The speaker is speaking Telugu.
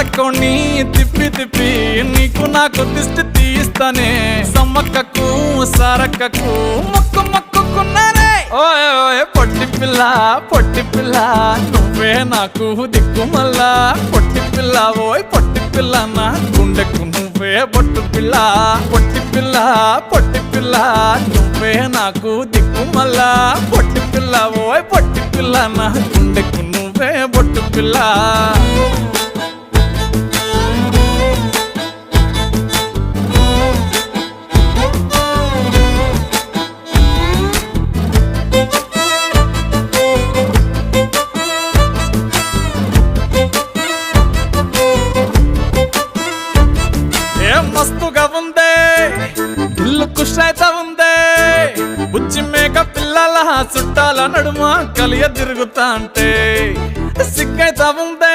చక్కోని తిప్పి తిప్పి నీకు నాకు దిష్టి తీస్తానే సమ్మక్కకు సారక్కకు మొక్కు మొక్కుకున్నానే ఓయ్ ఓయ్ పొట్టి పిల్ల నువ్వే నాకు దిక్కుమల్లా పొట్టి పిల్ల ఓయ్ పొట్టి పిల్ల నా గుండెకు నువ్వే బొట్టు పిల్ల పొట్టి పిల్ల నువ్వే నాకు దిక్కుమల్లా పొట్టి పిల్ల ఓయ్ పొట్టి పిల్ల నా గుండెకు నువ్వే బొట్టు పిల్ల మస్తుగా ఉందే ఇల్లు కుషైత ఉందే బుచ్చి మేక పిల్లల చుట్టాల నడుమ కలియ తిరుగుతా అంటే సిగ్గైతా ఉందే